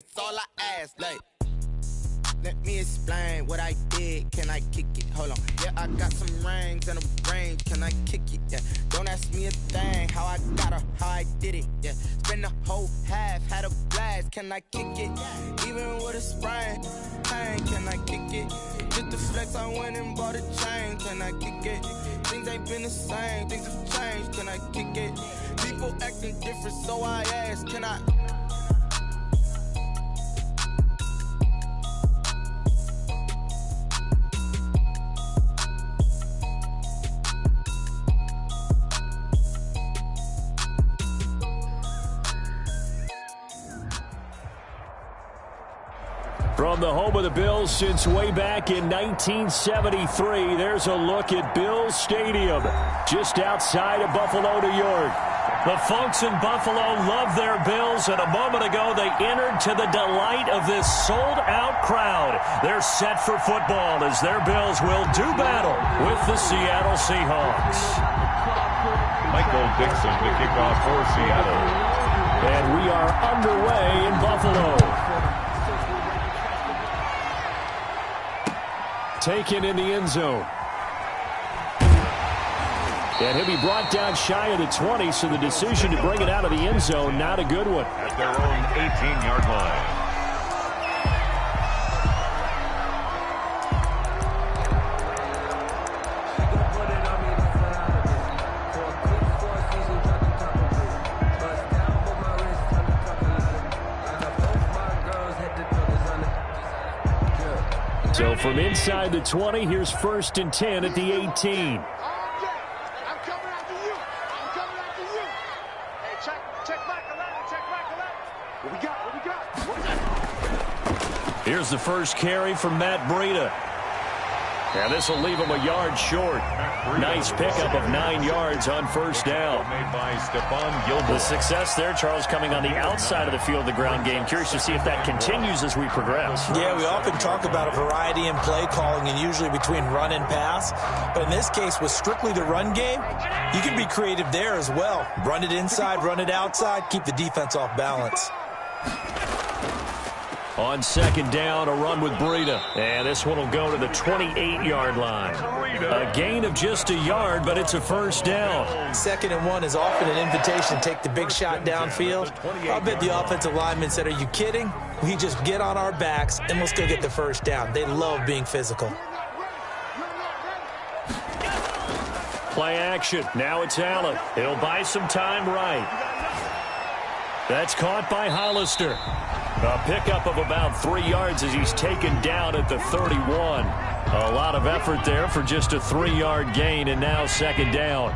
That's all I ask, like. Let me explain what I did. Can I kick it? Hold on. Yeah, I got some rings and a range. Can I kick it? Yeah. Don't ask me a thing. How I got her, how I did it. Yeah. Spend the whole half, had a blast. Can I kick it? Even with a sprain, pain. Can I kick it? Just to flex, I went and bought a chain. Can I kick it? Things ain't been the same. Things have changed. Can I kick it? People acting different, so I ask. Can I? From the home of the Bills since way back in 1973, there's a look at Bills Stadium, just outside of Buffalo, New York. The folks in Buffalo love their Bills, and a moment ago they entered to the delight of this sold-out crowd. They're set for football as their Bills will do battle with the Seattle Seahawks. Michael Dixon to kick off for Seattle. And we are underway in Buffalo. Taken in the end zone. And he'll be brought down shy of the 20, so the decision to bring it out of the end zone, not a good one. At their own 18-yard line. So from inside the 20, here's 1st and 10 at the 18. Here's the first carry from Matt Breida. And this will leave him a yard short. Nice pickup of 9 yards on 1st down. Made by Stephon Gilmore. The success there, Charles, coming on the outside of the field, the ground game. Curious to see if that continues as we progress. Yeah, we often talk about a variety in play calling and usually between run and pass. But in this case, with strictly the run game, you can be creative there as well. Run it inside, run it outside, keep the defense off balance. On 2nd down, a run with Breida. And this one will go to the 28-yard line. A gain of just a yard, but it's a 1st down. 2nd and 1 is often an invitation to take the big shot downfield. I'll bet the offensive lineman said, are you kidding? We just get on our backs and let's go get the 1st down. They love being physical. Play action. Now it's Allen. He'll buy some time right. That's caught by Hollister. A pickup of about 3 yards as he's taken down at the 31. A lot of effort there for just a 3-yard gain, and now 2nd down.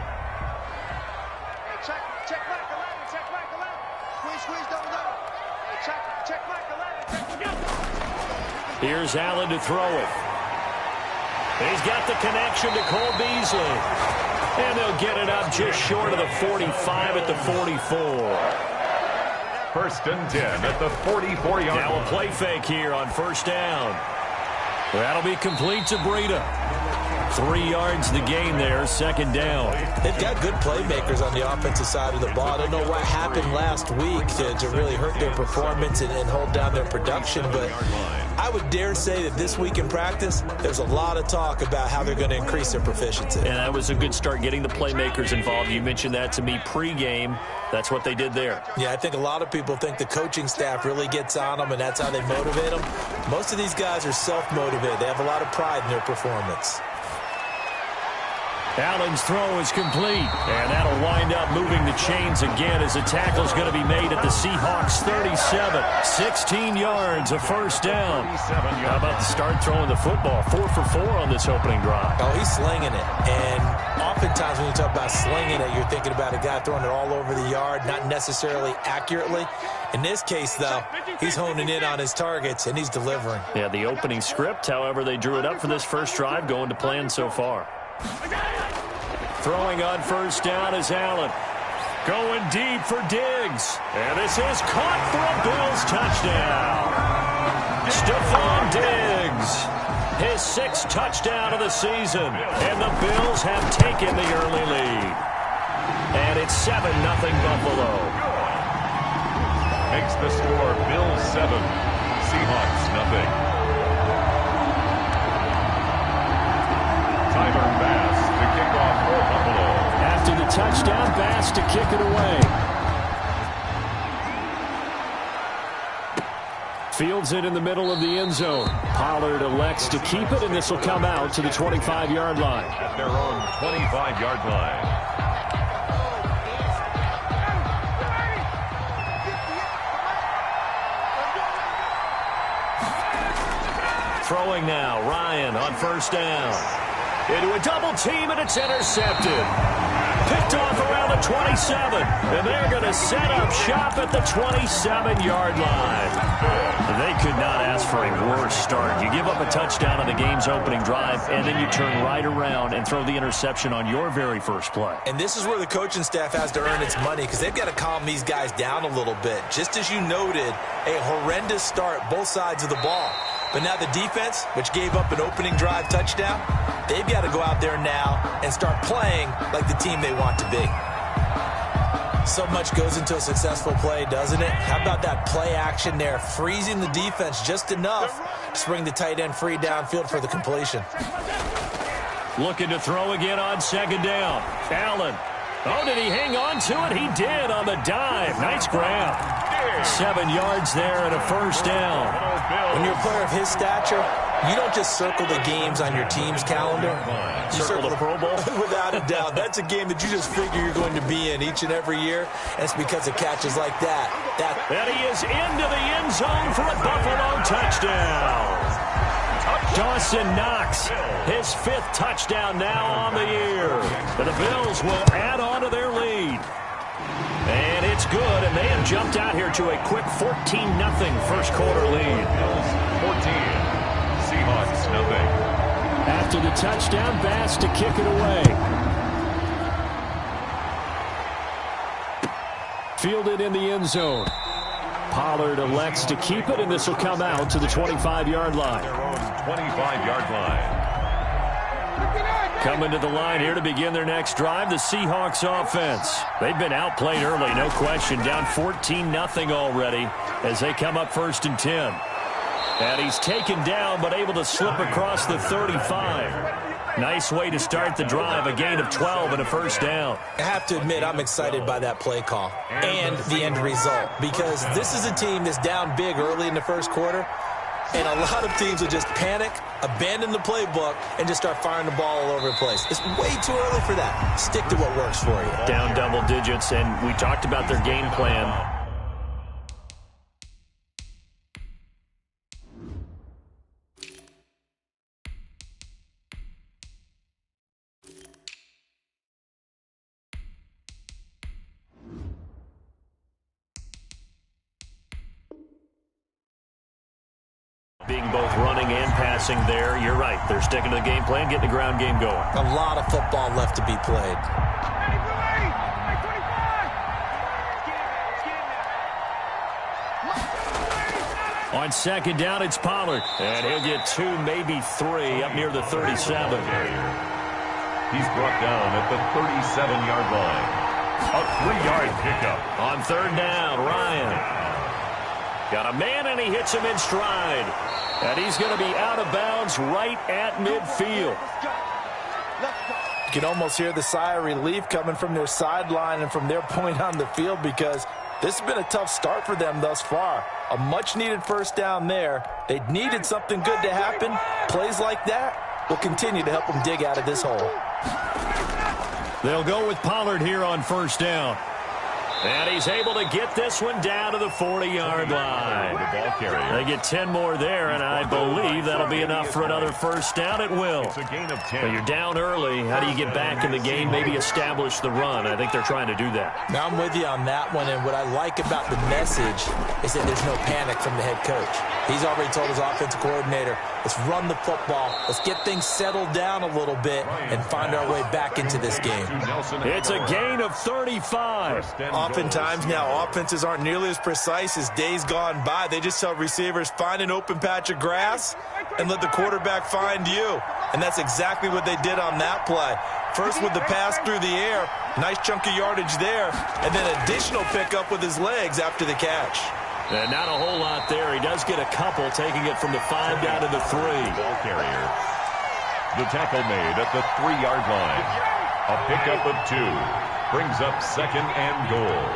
Here's Allen to throw it. He's got the connection to Cole Beasley. And they'll get it up just short of the 45 at the 44. 1st and 10 at the 44-yard line. Now a play fake here on 1st down. That'll be complete to Breida. 3 yards the gain there, 2nd down. They've got good playmakers on the offensive side of the ball. I don't know what happened last week to really hurt their performance and hold down their production, but I would dare say that this week in practice, there's a lot of talk about how they're going to increase their proficiency. And that was a good start, getting the playmakers involved. You mentioned that to me pregame. That's what they did there. Yeah, I think a lot of people think the coaching staff really gets on them, and that's how they motivate them. Most of these guys are self-motivated. They have a lot of pride in their performance. Allen's throw is complete, and that'll wind up moving the chains again as the tackle's going to be made at the Seahawks 37. 16 yards, a 1st down. How about the start throwing the football? 4 for 4 on this opening drive. Oh, he's slinging it. And oftentimes when you talk about slinging it, you're thinking about a guy throwing it all over the yard, not necessarily accurately. In this case, though, he's honing in on his targets, and he's delivering. Yeah, the opening script, however, they drew it up for this first drive, going to plan so far. Throwing on 1st down is Allen. Going deep for Diggs. And this is caught for a Bills touchdown. Stephon Diggs. His 6th touchdown of the season. And the Bills have taken the early lead. And it's 7-0 Buffalo. Makes the score Bills 7, Seahawks nothing. Tyler Bass to kick off for Buffalo. After the touchdown, Bass to kick it away. Fields it in the middle of the end zone. Pollard elects to keep it, and this will come out to the 25-yard line. At their own 25-yard line. Throwing now, Ryan on first down. Into a double team, and it's intercepted. Picked off around the 27, and they're going to set up shop at the 27-yard line. They could not ask for a worse start. You give up a touchdown on the game's opening drive, and then you turn right around and throw the interception on your very first play. And this is where the coaching staff has to earn its money, because they've got to calm these guys down a little bit. Just as you noted, a horrendous start both sides of the ball. But now the defense, which gave up an opening drive touchdown, they've got to go out there now and start playing like the team they want to be. So much goes into a successful play, doesn't it? How about that play action there, freezing the defense just enough to bring the tight end free downfield for the completion. Looking to throw again on second down. Allen. Oh, did he hang on to it? He did on the dive. Nice grab. 7 yards there and a first down. When you're a player of his stature, you don't just circle the games on your team's calendar. You circle the Pro Bowl. Without a doubt. That's a game that you just figure you're going to be in each and every year. And it's because of catches like that. And he is into the end zone for a Buffalo touchdown. Dawson Knox, his 5th touchdown now on the year. And the Bills will add on to their lead. And it's good, and they have jumped out here to a quick 14-0 first quarter lead. Bills 14, Seahawks nothing. After the touchdown, Bass to kick it away. Fielded in the end zone. Pollard elects to keep it, and this will come out to the 25-yard line. Their own 25-yard line. Coming to the line here to begin their next drive, the Seahawks offense. They've been outplayed early, no question. Down 14-0 already as they come up 1st and 10. And he's taken down but able to slip across the 35. Nice way to start the drive, a gain of 12 and a first down. I have to admit, I'm excited by that play call and the end result, because this is a team that's down big early in the first quarter, and a lot of teams will just panic, abandon the playbook, and just start firing the ball all over the place. It's way too early for that. Stick to what works for you. Down double digits, and we talked about their game plan. Being both running and passing there, you're right. They're sticking to the game plan, getting the ground game going. A lot of football left to be played. On second down, it's Pollard. And he'll get 2, maybe 3 up near the 37. He's brought down at the 37-yard line. A 3-yard pickup. On third down, Ryan. Got a man, and he hits him in stride. And he's going to be out of bounds right at midfield. You can almost hear the sigh of relief coming from their sideline and from their point on the field, because this has been a tough start for them thus far. A much-needed first down there. They needed something good to happen. Plays like that will continue to help them dig out of this hole. They'll go with Pollard here on first down. And he's able to get this one down to the 40-yard line. They get 10 more there, and I believe that'll be enough for another first down. It will. It's a gain of 10. But you're down early. How do you get back in the game, maybe establish the run? I think they're trying to do that. Now, I'm with you on that one, and what I like about the message is that there's no panic from the head coach. He's already told his offensive coordinator, let's run the football, let's get things settled down a little bit, and find our way back into this game. It's a gain of 35. Oftentimes now, offenses aren't nearly as precise as days gone by. They just tell receivers, find an open patch of grass and let the quarterback find you. And that's exactly what they did on that play. First with the pass through the air, nice chunk of yardage there, and then additional pickup with his legs after the catch. And not a whole lot there. He does get a couple, taking it from the 5 down to the 3. Ball carrier. The tackle made at the 3-yard line. A pickup of 2. Brings up 2nd and goal.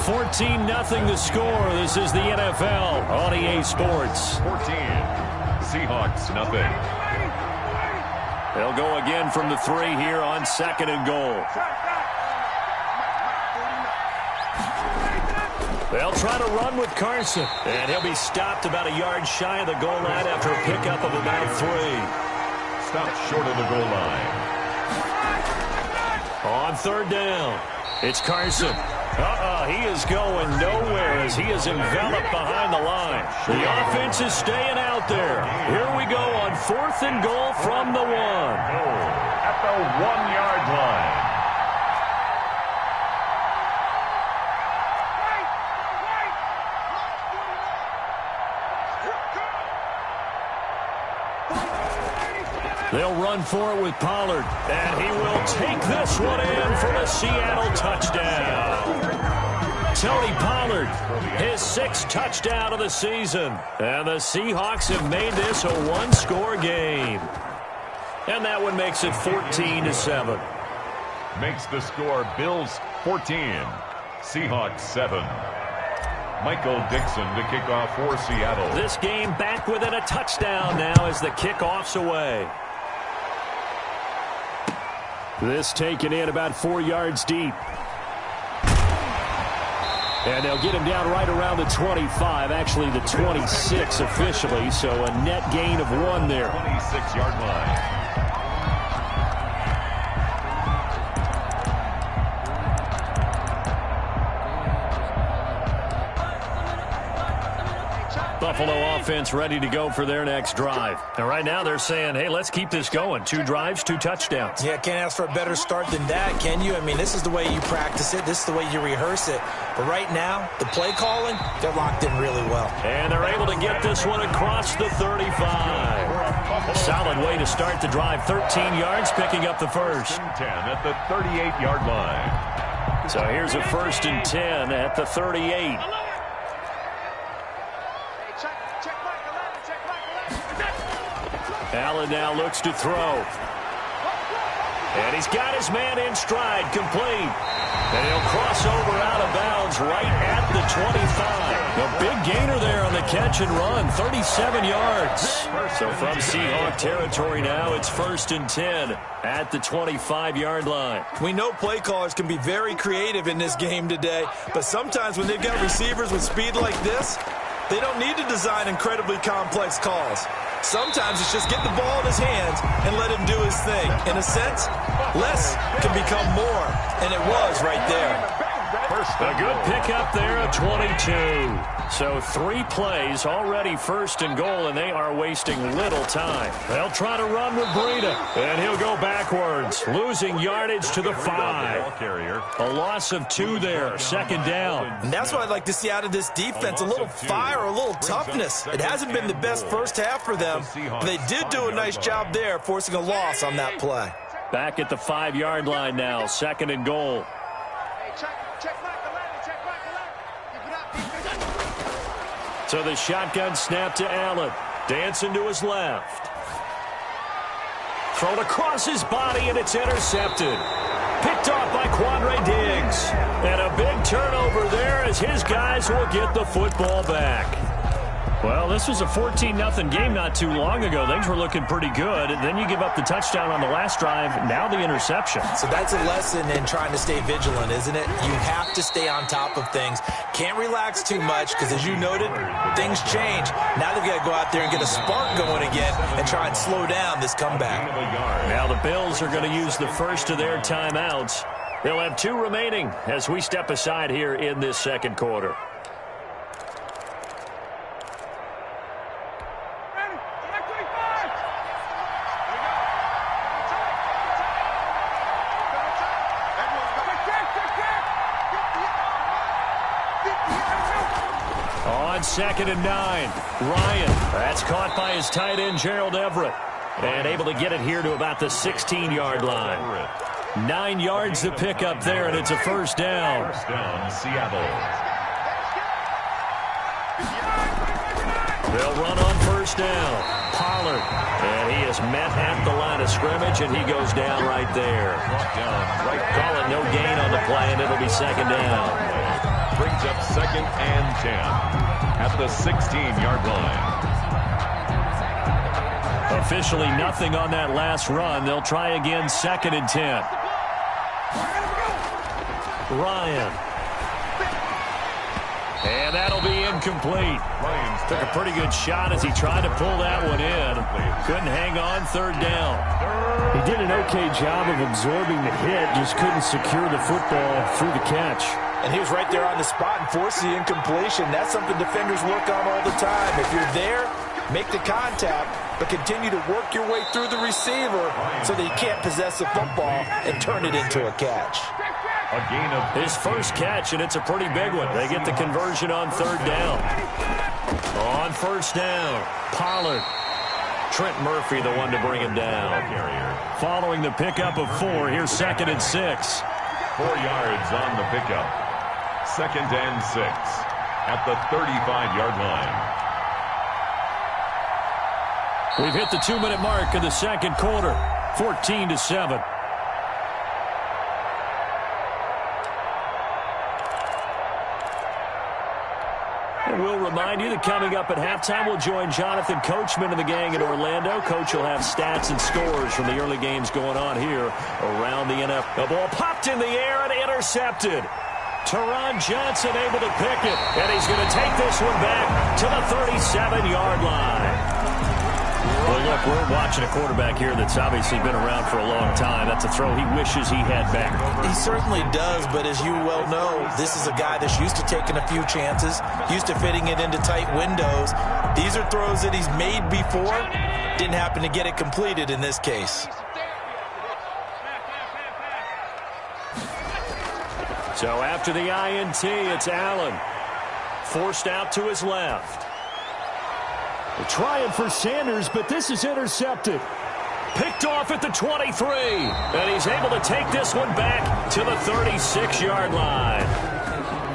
14-0 the score. This is the NFL on EA Sports. 14. Seahawks, nothing. They'll go again from the 3 here on 2nd and goal. They'll try to run with Carson. And he'll be stopped about a yard shy of the goal line after a pickup of about 3. Stopped short of the goal line. On 3rd down, it's Carson. He is going nowhere as he is enveloped behind the line. The offense is staying out there. Here we go on 4th and goal from the 1. At the 1-yard line. They'll run for it with Pollard, and he will take this one in for a Seattle touchdown. Tony Pollard, his 6th touchdown of the season. And the Seahawks have made this a 1-score game. And that one makes it 14-7. Makes the score Bills 14, Seahawks 7. Michael Dixon to kick off for Seattle. This game back within a touchdown now as the kickoff's away. This taken in about 4 yards deep. And they'll get him down right around the 25, actually the 26 officially, so a net gain of 1 there. 26-yard line. Buffalo offense ready to go for their next drive. And right now they're saying, hey, let's keep this going. 2 drives, 2 touchdowns. Yeah, can't ask for a better start than that, can you? I mean, this is the way you practice it. This is the way you rehearse it. But right now, the play calling, they're locked in really well. And they're able to get this one across the 35. Solid way to start the drive. 13 yards, picking up the first. 10 at the 38-yard line. So here's a 1st and 10 at the 38. Allen now looks to throw. And he's got his man in stride, complete. And he'll cross over out of bounds right at the 25. A big gainer there on the catch and run, 37 yards. So from Seahawk territory now, it's 1st and 10 at the 25-yard line. We know play callers can be very creative in this game today, but sometimes when they've got receivers with speed like this, they don't need to design incredibly complex calls. Sometimes it's just get the ball in his hands and let him do his thing. In a sense, less can become more, and it was right there. A good pickup there at 22. So 3 plays already 1st and goal, and they are wasting little time. They'll try to run with Breida, and he'll go backwards, losing yardage to the 5. A loss of 2 there, 2nd down. And that's what I'd like to see out of this defense, a little fire, a little toughness. It hasn't been the best first half for them, but they did do a nice job there, forcing a loss on that play. Back at the 5-yard line now, 2nd and goal. So the shotgun snap to Allen. Dancing to his left. Thrown across his body, and it's intercepted. Picked off by Quandre Diggs. And a big turnover there as his guys will get the football back. Well, this was a 14-0 game not too long ago. Things were looking pretty good. And then you give up the touchdown on the last drive. Now the interception. So that's a lesson in trying to stay vigilant, isn't it? You have to stay on top of things. Can't relax too much because, as you noted, things change. Now they've got to go out there and get a spark going again and try and slow down this comeback. Now the Bills are going to use the first of their timeouts. They'll have 2 remaining as we step aside here in this 2nd quarter. On 2nd and 9, Ryan. That's caught by his tight end, Gerald Everett. And able to get it here to about the 16-yard line. 9 yards to pick up there, and it's a first down. First down, Seattle. They'll run on first down. Pollard. And he is met at the line of scrimmage, and he goes down right there. Call it no gain on the play, and it'll be second down. Brings up 2nd and 10 at the 16-yard line. Officially nothing on that last run. They'll try again, 2nd and 10. Ryan. And that'll be incomplete. Took a pretty good shot as he tried to pull that one in. Couldn't hang on, 3rd down. He did an okay job of absorbing the hit, just couldn't secure the football through the catch. And he was right there on the spot and forced the incompletion. That's something defenders work on all the time. If you're there, make the contact, but continue to work your way through the receiver so that you can't possess the football and turn it into a catch. A gain of his first catch, and it's a pretty big one. They get the conversion on 3rd down. On first down, Pollard. Trent Murphy, the one to bring him down. Following the pickup of 4, here's 2nd and 6. 4 yards on the pickup. 2nd and 6 at the 35-yard line. We've hit the 2-minute mark of the second quarter. 14-7. And we'll remind you that coming up at halftime, we'll join Jonathan Coachman and the gang in Orlando. Coach will have stats and scores from the early games going on here around the NFL. The ball popped in the air and intercepted. Teron Johnson able to pick it, and he's going to take this one back to the 37-yard line. Well, look, we're watching a quarterback here that's obviously been around for a long time. That's a throw he wishes he had back. He certainly does, but as you well know, this is a guy that's used to taking a few chances, used to fitting it into tight windows. These are throws that he's made before. Didn't happen to get it completed in this case. So after the INT, it's Allen. Forced out to his left. They're trying for Sanders, but this is intercepted. Picked off at the 23. And he's able to take this one back to the 36-yard line.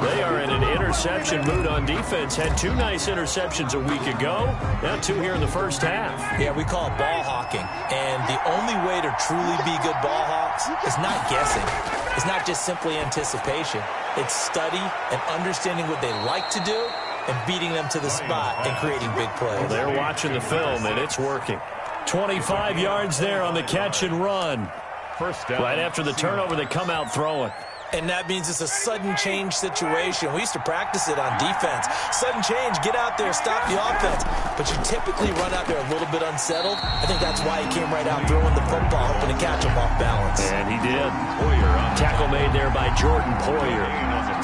They are in an interception mood on defense. Had 2 nice interceptions a week ago. Now 2 here in the first half. Yeah, we call it ball hawking. And the only way to truly be good ball hawks is not guessing. It's not just simply anticipation. It's study and understanding what they like to do and beating them to the spot and creating big plays. Well, they're watching the film, and it's working. 25 yards there on the catch and run. First down. Right after the turnover, they come out throwing. And that means it's a sudden change situation. We used to practice it on defense. Sudden change, get out there, stop the offense. But you typically run out there a little bit unsettled. I think that's why he came right out throwing the football, hoping to catch him off balance. And he did. Tackle made there by Jordan Poyer.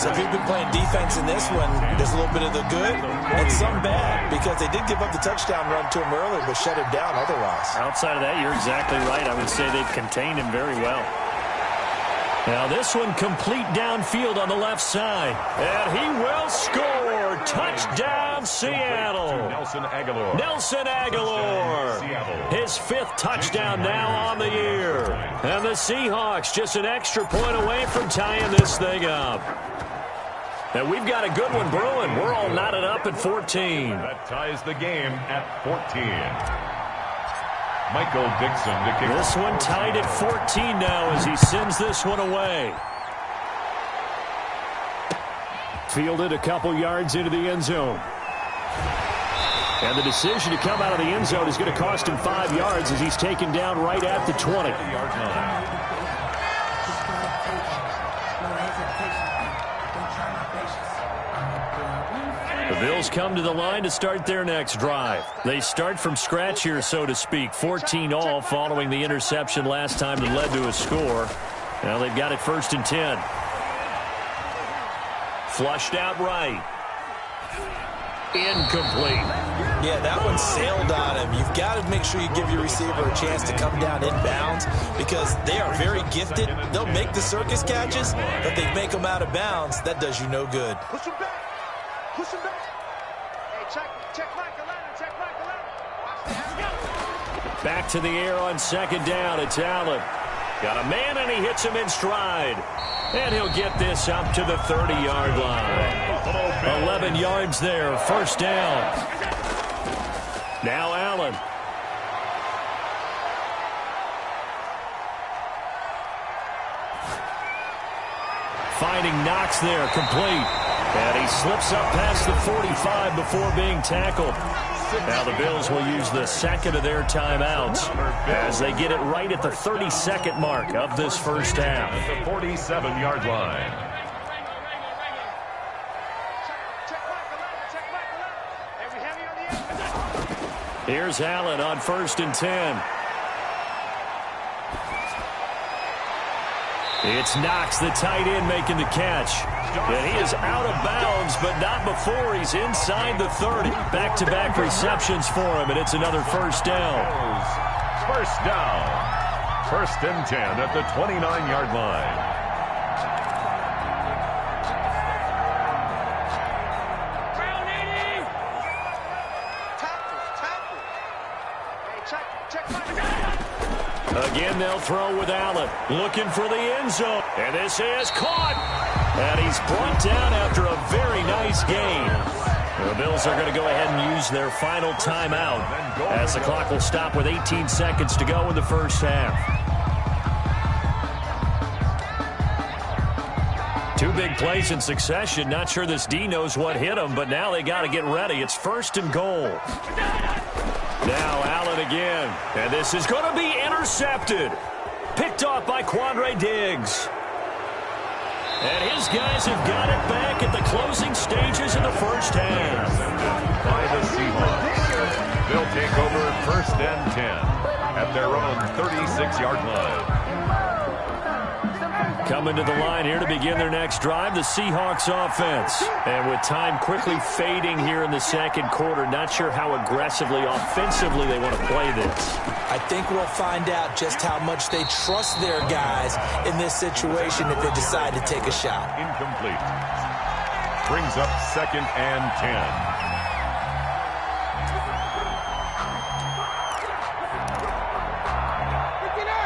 So if you've been playing defense in this one, there's a little bit of the good and some bad, because they did give up the touchdown run to him earlier, but shut him down otherwise. Outside of that, you're exactly right. I would say they've contained him very well. Now this one complete downfield on the left side. And he will score. Touchdown, Seattle. Nelson Aguilar. Nelson Aguilar. His 5th touchdown now on the year. And the Seahawks just an extra point away from tying this thing up. And we've got a good one brewing. We're all knotted up at 14. That ties the game at 14. Michael Dixon to kick. This one tied at 14 now as he sends this one away. Fielded a couple yards into the end zone. And the decision to come out of the end zone is going to cost him 5 yards as he's taken down right at the 20. The Bills come to the line to start their next drive. They start from scratch here, so to speak. 14-all following the interception last time that led to a score. Now they've got it 1st and 10. Flushed out right. Incomplete. Yeah, that one sailed on him. You've got to make sure you give your receiver a chance to come down inbounds because they are very gifted. They'll make the circus catches, but they make them out of bounds. That does you no good. Push him back. Push him back. Hey, check Michael Allen. Check Michael Allen. Back to the air on 2nd down. It's Allen. Got a man, and he hits him in stride. And he'll get this up to the 30-yard line. 11 yards there, first down. Now Allen. Finding Knox there, complete. And he slips up past the 45 before being tackled. Now the Bills will use the second of their timeouts as they get it right at the 32nd mark of this first half. At the 47-yard line. Here's Allen on 1st and 10. It's Knox, the tight end, making the catch. And he is out of bounds, but not before he's inside the 30. Back-to-back receptions for him, and it's another first down. First down. 1st and 10 at the 29-yard line. Again, they'll throw with Allen, looking for the end zone. And this is caught. And he's brought down after a very nice gain. The Bills are going to go ahead and use their final timeout as the clock will stop with 18 seconds to go in the first half. Two big plays in succession. Not sure this D knows what hit him, but now they got to get ready. It's 1st and goal. Now Allen again. And this is going to be intercepted. Picked off by Quandre Diggs. And his guys have got it back at the closing stages of the first half. By the Seahawks. They'll take over 1st and 10 at their own 36-yard line. Coming to the line here to begin their next drive, the Seahawks offense. And with time quickly fading here in the second quarter, not sure how aggressively, offensively they want to play this. I think we'll find out just how much they trust their guys in this situation if they decide to take a shot. Incomplete. Brings up 2nd and 10.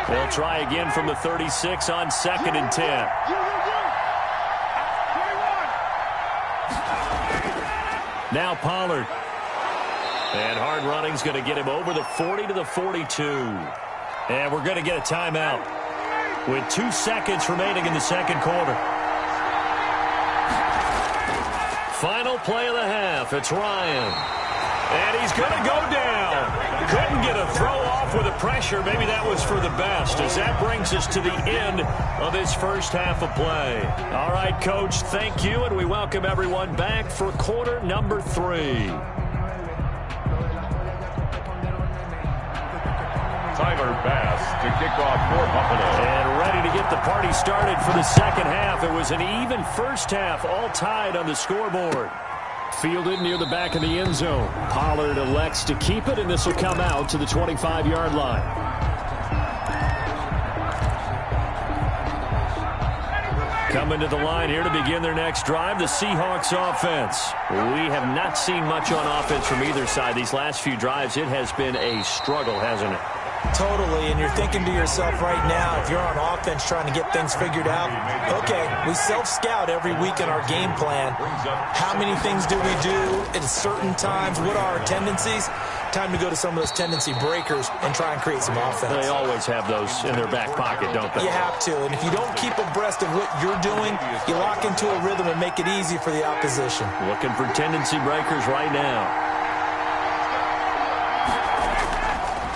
They'll try again from the 36 on 2nd and 10. Now Pollard. And hard running's going to get him over the 40 to the 42. And we're going to get a timeout with 2 seconds remaining in the second quarter. Final play of the half. It's Ryan. And he's going to go down. Couldn't get a throw off with the pressure. Maybe that was for the best, as that brings us to the end of this first half of play. All right, Coach, thank you, and we welcome everyone back for quarter number 3. Tyler Bass to kick off for Buffalo. And ready to get the party started for the second half. It was an even first half, all tied on the scoreboard. Fielded near the back of the end zone. Pollard elects to keep it, and this will come out to the 25-yard line. Coming to the line here to begin their next drive, the Seahawks offense. We have not seen much on offense from either side. These last few drives, it has been a struggle, hasn't it? Totally, and you're thinking to yourself right now, if you're on offense trying to get things figured out, okay, we self-scout every week in our game plan. How many things do we do at certain times? What are our tendencies? Time to go to some of those tendency breakers and try and create some offense. They always have those in their back pocket, don't they? You have to, and if you don't keep abreast of what you're doing, you lock into a rhythm and make it easy for the opposition. Looking for tendency breakers right now.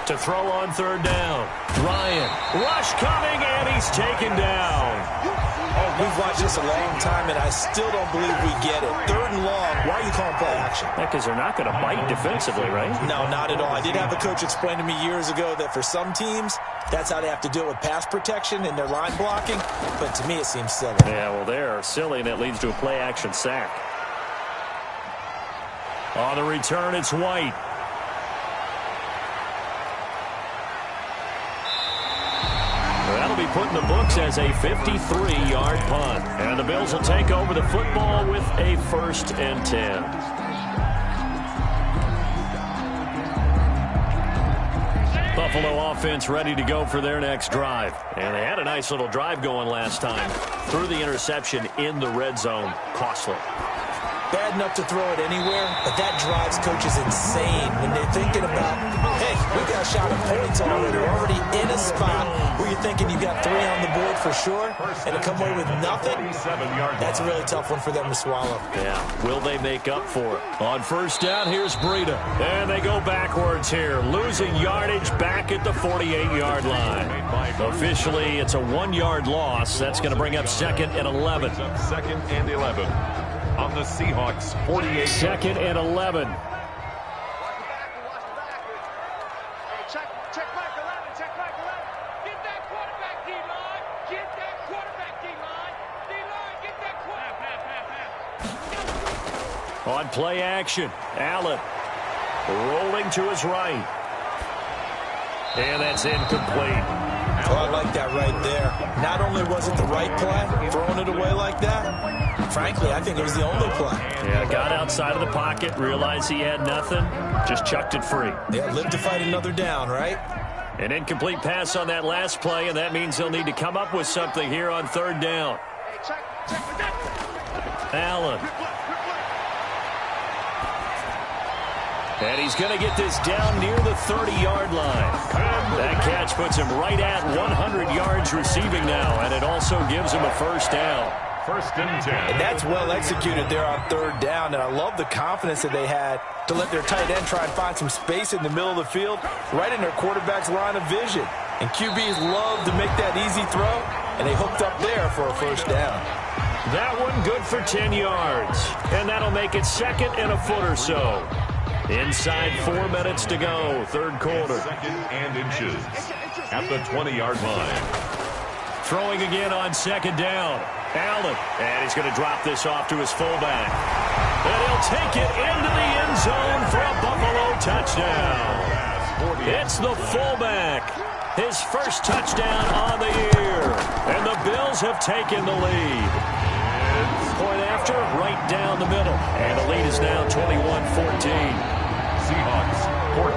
To throw on third down. Ryan. Rush coming, and he's taken down. Oh, we've watched this a long time, and I still don't believe we get it. 3rd and long. Why are you calling play action? Because they're not going to bite defensively, right? No, not at all. I did have a coach explain to me years ago that for some teams, that's how they have to deal with pass protection and their line blocking. But to me, it seems silly. Yeah, well, they're silly, and it leads to a play action sack. On the return, it's White. That'll be put in the books as a 53-yard punt. And the Bills will take over the football with a 1st and 10. Buffalo offense ready to go for their next drive. And they had a nice little drive going last time. Threw the interception in the red zone. Costly. Bad enough to throw it anywhere, but that drives coaches insane when they're thinking about, hey, we got a shot at points already. We're already in a spot where you're thinking you got 3 on the board for sure, and to come away with nothing, that's a really tough one for them to swallow. Yeah, will they make up for it? On first down, here's Breida. And they go backwards here, losing yardage back at the 48-yard line. Officially, it's a 1-yard loss. That's going to bring up 2nd and 11. Second and 11. On the Seahawks, 48. 2nd and 11. Watch the back. Hey, check back 11. Check back 11. Get that quarterback, D-line. Get that quarterback, D-line. D-line, get that quarterback. On play action, Allen rolling to his right. And that's incomplete. Oh, I like that right there. Not only was it the right play, throwing it away like that, frankly, I think it was the only play. Yeah, got outside of the pocket, realized he had nothing, just chucked it free. Yeah, live to fight another down, right? An incomplete pass on that last play, and that means they'll need to come up with something here on 3rd down. Hey, check. Allen. And he's going to get this down near the 30-yard line. That catch puts him right at 100 yards receiving now, and it also gives him a first down. 1st and 10. And that's well executed there on 3rd down, and I love the confidence that they had to let their tight end try and find some space in the middle of the field, right in their quarterback's line of vision. And QBs love to make that easy throw, and they hooked up there for a first down. That one good for 10 yards, and that'll make it 2nd and a foot or so. Inside 4 minutes to go, 3rd quarter. 2nd and inches at the 20-yard line. Throwing again on 2nd down. Allen, and he's going to drop this off to his fullback. And he'll take it into the end zone for a Buffalo touchdown. It's the fullback. His first touchdown on the year. And the Bills have taken the lead. Point after, right down the middle. And the lead is now 21-14. Seahawks, 14.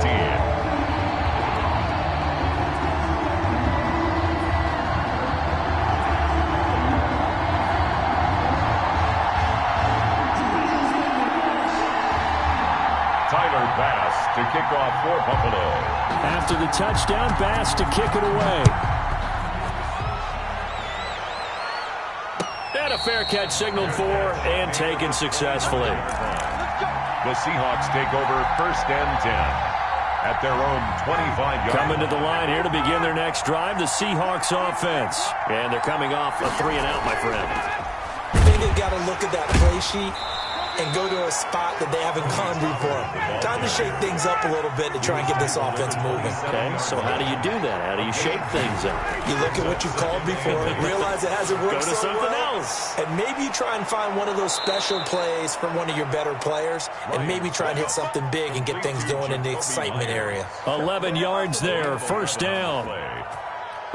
Tyler Bass to kick off for Buffalo. After the touchdown, Bass to kick it away. And a fair catch signaled for and taken successfully. The Seahawks take over 1st and 10 at their own 25-yard. Coming to the line here to begin their next drive, the Seahawks offense. And they're coming off a 3-and-out, my friend. I think they've got to look at that play sheet and go to a spot that they haven't gone before. Time to shake things up a little bit to try and get this offense moving. Okay, so how do you do that? How do you shake things up? You look at what you've called before, realize it hasn't worked Go to so something well, else. and maybe try and find one of those special plays from one of your better players, and maybe try and hit something big and get things going in the excitement area. 11 yards there, first down.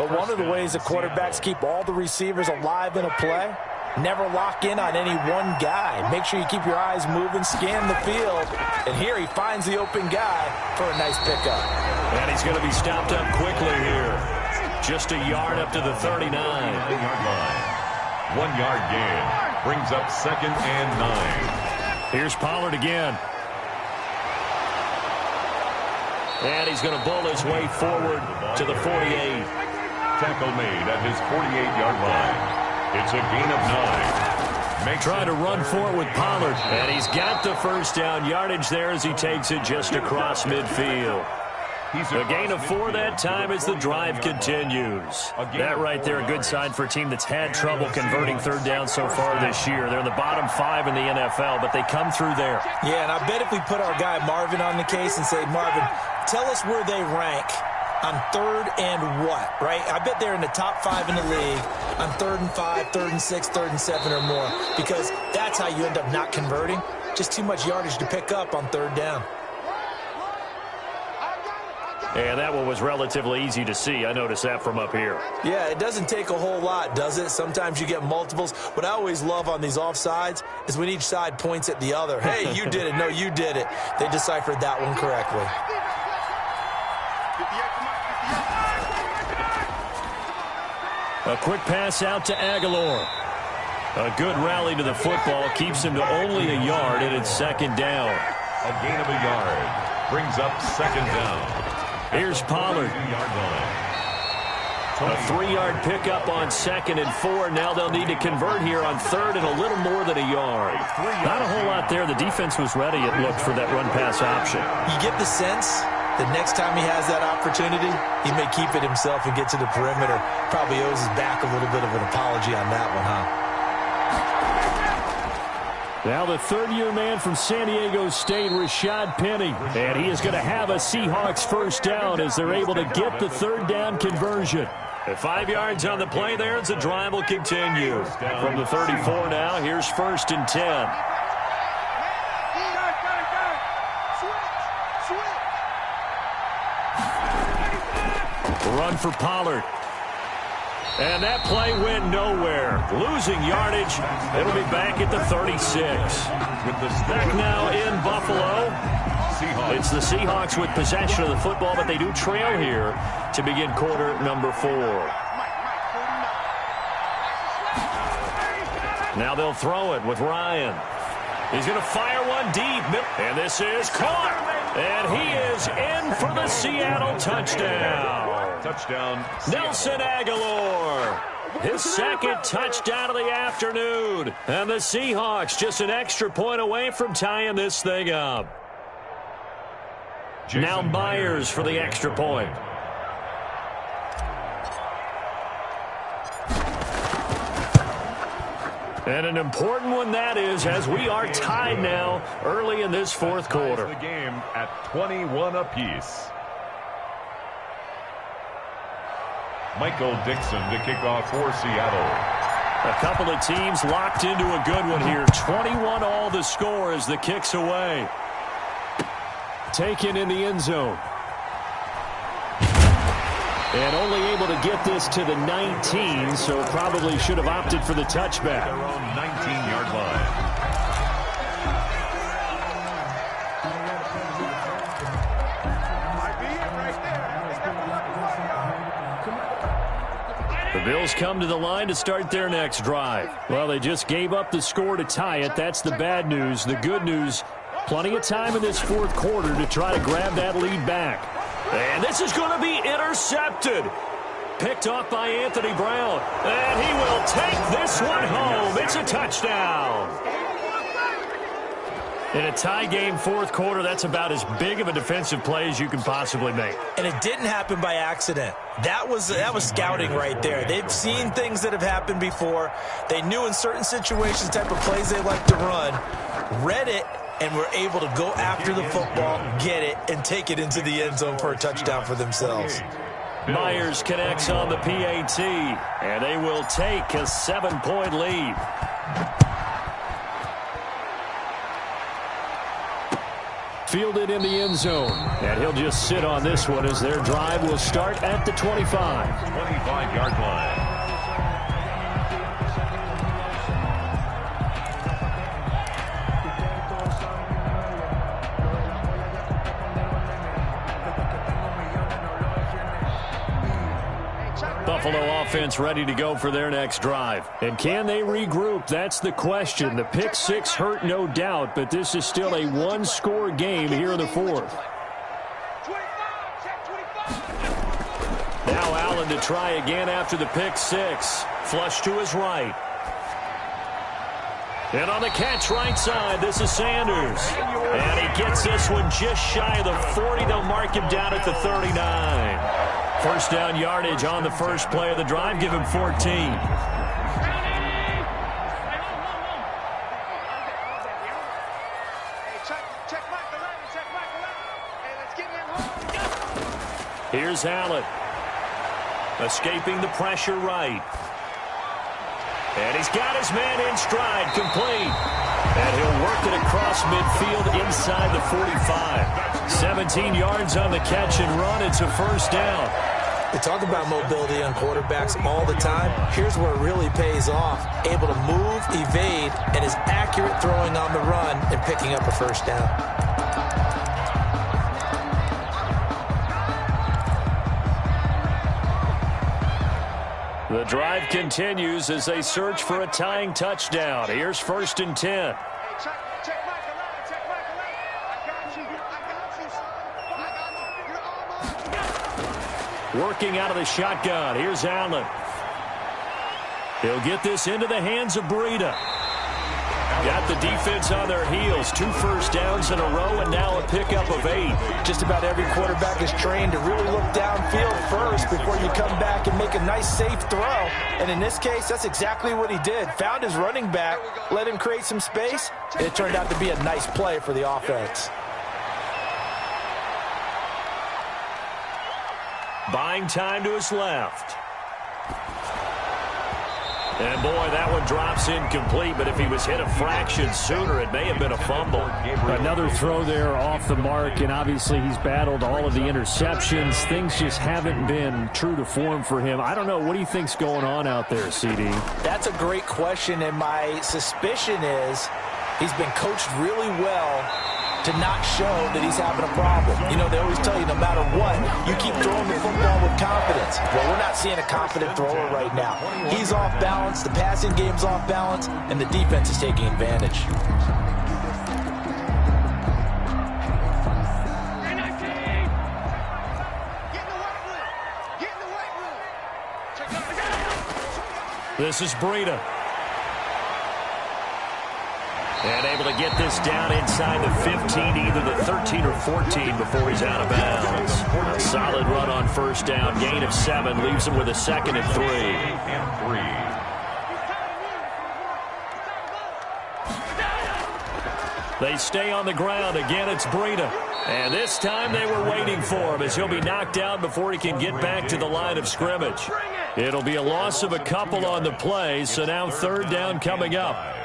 But one of the ways the quarterbacks keep all the receivers alive in a play, never lock in on any one guy. Make sure you keep your eyes moving, scan the field, and here he finds the open guy for a nice pickup. And he's going to be stopped up quickly here. Just a yard up to the 39. 1 yard gain brings up 2nd and 9. Here's Pollard again. And he's going to bull his way forward to the 48. Tackle made at his 48-yard line. It's a gain of 9. Trying to run for it with Pollard. And he's got the first down yardage there as he takes it just across midfield. A gain of 4 that time as the drive continues. That right there, a good sign for a team that's had trouble converting 3rd down so far this year. They're in the bottom 5 in the NFL, but they come through there. Yeah, and I bet if we put our guy Marvin on the case and say, Marvin, tell us where they rank on 3rd and what, right? I bet they're in the top 5 in the league on 3rd and 5, 3rd and 6, 3rd and 7 or more, because that's how you end up not converting. Just too much yardage to pick up on 3rd down. And that one was relatively easy to see. I noticed that from up here. Yeah, it doesn't take a whole lot, does it? Sometimes you get multiples. What I always love on these offsides is when each side points at the other. Hey, you did it. No, you did it. They deciphered that one correctly. A quick pass out to Aguilar. A good rally to the football keeps him to only a yard, and it's second down. A gain of a yard brings up second down. Here's Pollard. A 3-yard pickup on 2nd and 4. Now they'll need to convert here on 3rd and a little more than a yard. Not a whole lot there. The defense was ready, it looked, for that run-pass option. You get the sense the next time he has that opportunity, he may keep it himself and get to the perimeter. Probably owes his back a little bit of an apology on that one, huh? Now the third-year man from San Diego State, Rashad Penny. And he is going to have a Seahawks first down as they're able to get the third down conversion. At 5 yards on the play there, as the drive will continue. From the 34 now, here's 1st and 10. Run for Pollard. And that play went nowhere. Losing yardage. It'll be back at the 36. Back now in Buffalo. It's the Seahawks with possession of the football, but they do trail here to begin quarter number 4. Now they'll throw it with Ryan. He's going to fire one deep. And this is caught. And he is in for the Seattle touchdown. Touchdown, Nelson Aguilar. His second touchdown of the afternoon. And the Seahawks just an extra point away from tying this thing up. Now Myers for the extra point. And an important one that is, as we are tied now early in this fourth quarter. The game at 21 apiece. Michael Dixon to kick off for Seattle. A couple of teams locked into a good one here. 21 all the score as the kick's away. Taken in the end zone. And only able to get this to the 19, so probably should have opted for the touchback. Their own 19-yard line. The Bills come to the line to start their next drive. Well, they just gave up the score to tie it. That's the bad news. The good news, plenty of time in this fourth quarter to try to grab that lead back. And this is going to be intercepted. Picked off by Anthony Brown. And he will take this one home. It's a touchdown. In a tie game fourth quarter, that's about as big of a defensive play as you can possibly make. And it didn't happen by accident. That was scouting right there. They've seen things that have happened before. They knew in certain situations the type of plays they like to run, read it, and were able to go after the football, get it, and take it into the end zone for a touchdown for themselves. Myers connects on the PAT, and they will take a 7-point lead. Fielded in the end zone. And he'll just sit on this one as their drive will start at the 25. 25-yard line. Buffalo offense ready to go for their next drive. And can they regroup? That's the question. The pick six hurt, no doubt, but this is still a one-score game here in the fourth. Now Allen to try again after the pick six. Flush to his right. And on the catch right side, this is Sanders. And he gets this one just shy of the 40. They'll mark him down at the 39. First down yardage on the first play of the drive. Give him 14. Here's Allen. Escaping the pressure right. And he's got his man in stride, complete. And he'll work it across midfield inside the 45. 17 yards on the catch and run. It's a first down. They talk about mobility on quarterbacks all the time. Here's where it really pays off. Able to move, evade, and is accurate throwing on the run and picking up a first down. The drive continues as they search for a tying touchdown. Here's 1st and 10. Working out of the shotgun. Here's Allen. He'll get this into the hands of Breida. Got the defense on their heels. 2 first downs in a row and now a pickup of 8. Just about every quarterback is trained to really look downfield first before you come back and make a nice, safe throw. And in this case, that's exactly what he did. Found his running back, let him create some space, and it turned out to be a nice play for the offense. Buying time to his left. And, boy, that one drops incomplete, but if he was hit a fraction sooner, it may have been a fumble. Another throw there off the mark, and obviously he's battled all of the interceptions. Things just haven't been true to form for him. I don't know. What do you think's going on out there, CD? That's a great question, and my suspicion is he's been coached really well to not show that he's having a problem. You know, they always tell you no matter what, you keep throwing the football with confidence. Well, we're not seeing a confident thrower right now. He's off balance, the passing game's off balance, and the defense is taking advantage. This is Breida. And able to get this down inside the 15, either the 13 or 14 before he's out of bounds. A solid run on 1st down. Gain of 7 leaves him with a 2nd and 3. They stay on the ground. Again, it's Breida. And this time they were waiting for him as he'll be knocked down before he can get back to the line of scrimmage. It'll be a loss of a couple on the play, so now 3rd down coming up.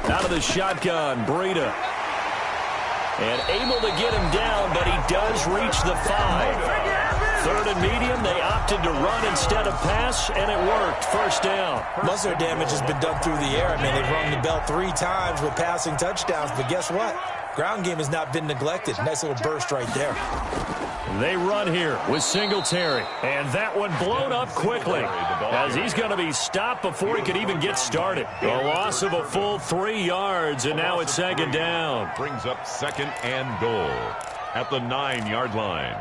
Out of the shotgun, Breida. And able to get him down, but he does reach the 5. 3rd and medium, they opted to run instead of pass, and it worked. 1st down. Most of their damage has been done through the air. I mean, they've rung the bell 3 times with passing touchdowns, but guess what? Ground game has not been neglected. Nice little burst right there. They run here with Singletary, and that one blown up quickly as he's going to be stopped before he could even get started. A loss of a full 3 yards, and now it's 2nd down. Brings up 2nd and goal at the 9-yard line.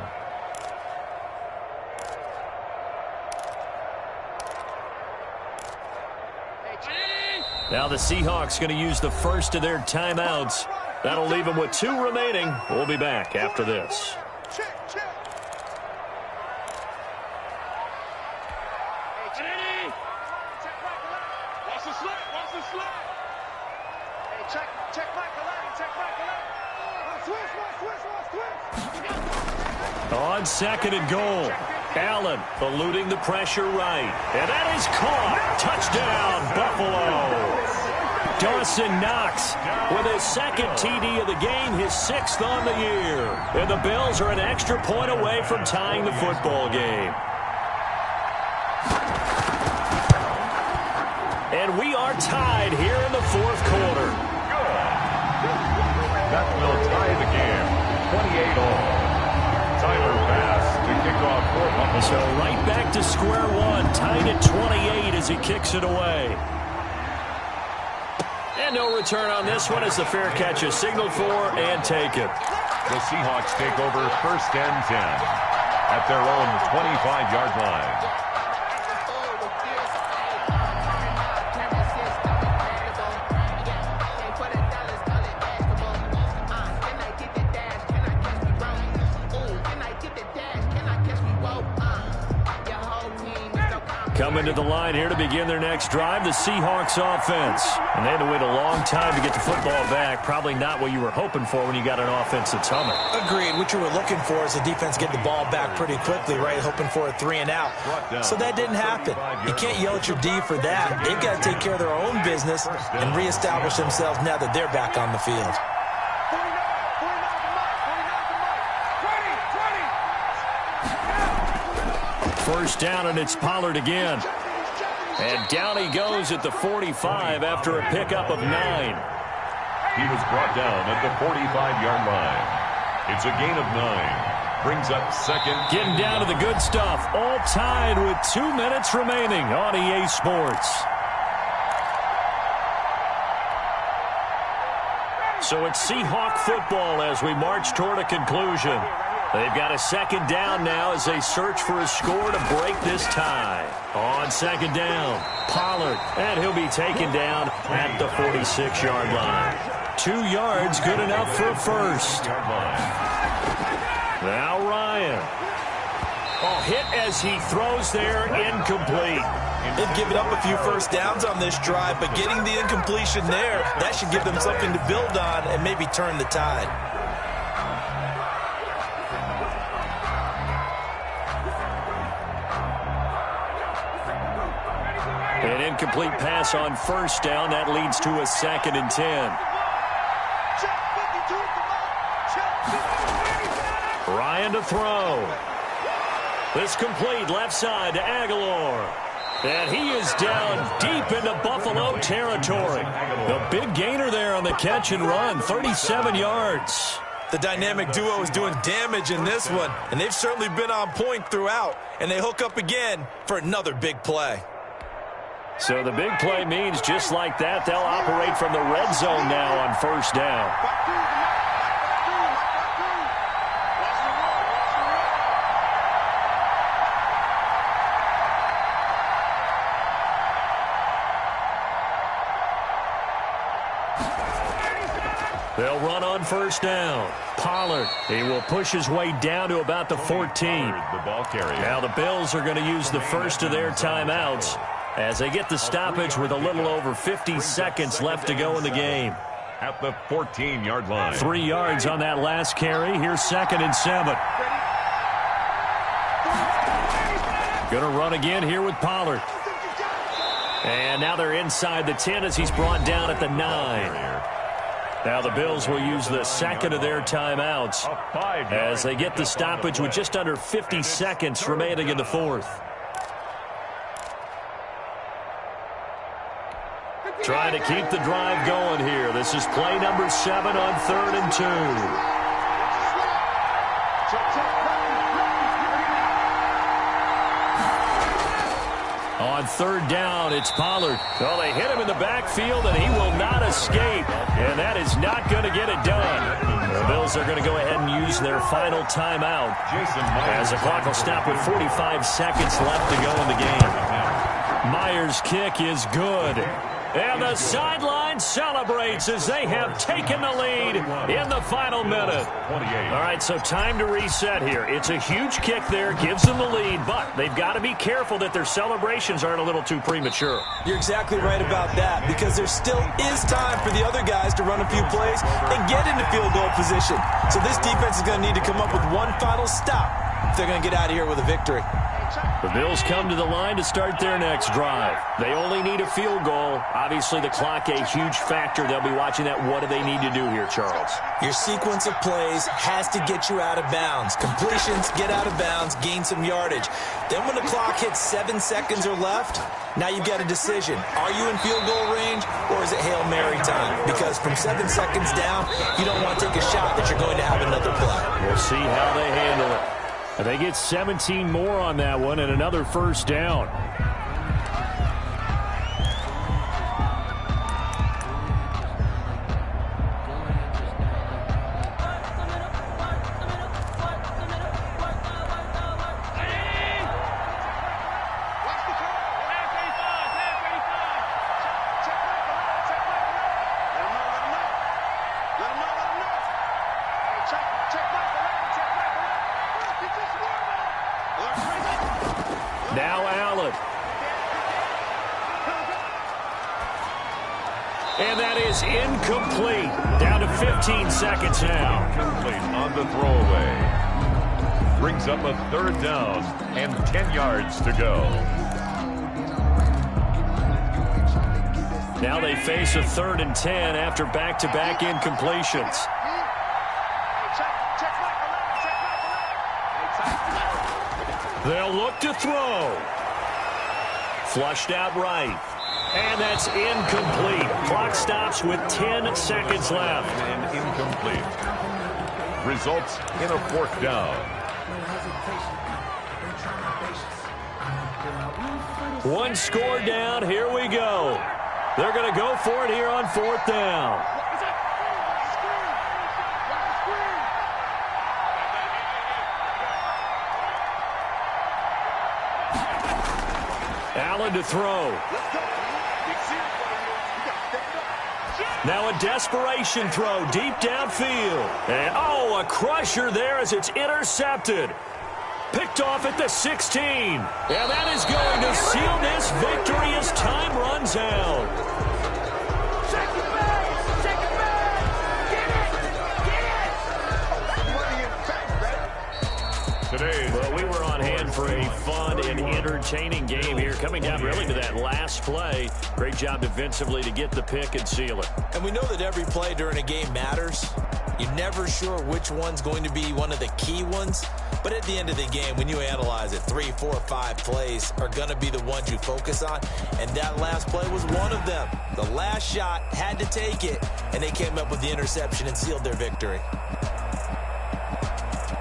Now the Seahawks going to use the first of their timeouts. That'll leave them with 2 remaining. We'll be back after this. On 2nd and goal, Allen eluding the pressure right. And that is caught. Touchdown, Buffalo. Dawson Knox with his 2nd TD of the game, his 6th on the year. And the Bills are an extra point away from tying the football game. And we are tied here in the 4th quarter. That will tie the game. 28-all. Tyler Bass to kick off for Buffalo. So right back to square one, tied at 28 as he kicks it away. And no return on this one as the fair catch is signaled for and taken. The Seahawks take over 1st and 10 at their own 25-yard line. Coming to the line here to begin their next drive, the Seahawks offense. And they had to wait a long time to get the football back. Probably not what you were hoping for when you got an offense that's humming. Agreed. What you were looking for is the defense get the ball back pretty quickly, right? Hoping for a 3 and out. So that didn't happen. You can't yell at your D for that. They've got to take care of their own business and reestablish themselves now that they're back on the field. First down, and it's Pollard again. And down he goes at the 45 after a pickup of 9. He was brought down at the 45-yard line. It's a gain of 9. Brings up second. Getting down to the good stuff. All tied with 2 minutes remaining on EA Sports. So it's Seahawk football as we march toward a conclusion. They've got a second down now as they search for a score to break this tie. On second down, Pollard, and he'll be taken down at the 46-yard line. 2 yards, good enough for a first. Now Ryan. Oh, hit as he throws there, incomplete. They've given up a few first downs on this drive, but getting the incompletion there, that should give them something to build on and maybe turn the tide. An incomplete pass on first down. That leads to a 2nd and 10. Ryan to throw. This complete left side to Aguilar. And he is down deep into Buffalo territory. The big gainer there on the catch and run, 37 yards. The dynamic duo is doing damage in this one, and they've certainly been on point throughout. And they hook up again for another big play. So the big play means just like that, they'll operate from the red zone now on first down. They'll run on first down. Pollard, he will push his way down to about the 14. The ball carrier. Now the Bills are going to use the first of their timeouts as they get the stoppage with a little over 50 seconds left to go in the game. At the 14-yard line. 3 yards on that last carry. Here's 2nd and 7. Going to run again here with Pollard. And now they're inside the 10 as he's brought down at the 9. Now the Bills will use the second of their timeouts as they get the stoppage with just under 50 seconds remaining in the fourth. Trying to keep the drive going here. This is play number 7 on 3rd and 2. On 3rd down, it's Pollard. Well, they hit him in the backfield, and he will not escape. And that is not going to get it done. The Bills are going to go ahead and use their final timeout as the clock will stop with 45 seconds left to go in the game. Myers' kick is good. And the sideline celebrates as they have taken the lead in the final minute. All right, so time to reset here. It's a huge kick there, gives them the lead, but they've got to be careful that their celebrations aren't a little too premature. You're exactly right about that, because there still is time for the other guys to run a few plays and get into field goal position. So this defense is going to need to come up with one final stop if they're going to get out of here with a victory. The Bills come to the line to start their next drive. They only need a field goal. Obviously, the clock a huge factor. They'll be watching that. What do they need to do here, Charles? Your sequence of plays has to get you out of bounds. Completions, get out of bounds, gain some yardage. Then when the clock hits 7 seconds or left, now you've got a decision. Are you in field goal range, or is it Hail Mary time? Because from 7 seconds down, you don't want to take a shot that you're going to have another play. We'll see how they handle it. They get 17 more on that one and another first down. And that is incomplete. Down to 15 seconds now. Incomplete on the throwaway. Brings up a 3rd down and 10 yards to go. Now they face a 3rd and 10 after back-to-back incompletions. They'll look to throw. Flushed out right. And that's incomplete. Clock stops with 10 seconds left. And incomplete. Results in a 4th down. One score down. Here we go. They're going to go for it here on 4th down. Allen to throw. Now a desperation throw deep downfield. And, oh, a crusher there as it's intercepted. Picked off at the 16. And that is going to seal this victory as time runs out. Well, we were on hand for a fun and entertaining game here, coming down really to that last play. Great job defensively to get the pick and seal it. And we know that every play during a game matters. You're never sure which one's going to be one of the key ones. But at the end of the game, when you analyze it, 3, 4, 5 plays are going to be the ones you focus on. And that last play was one of them. The last shot had to take it, and they came up with the interception and sealed their victory.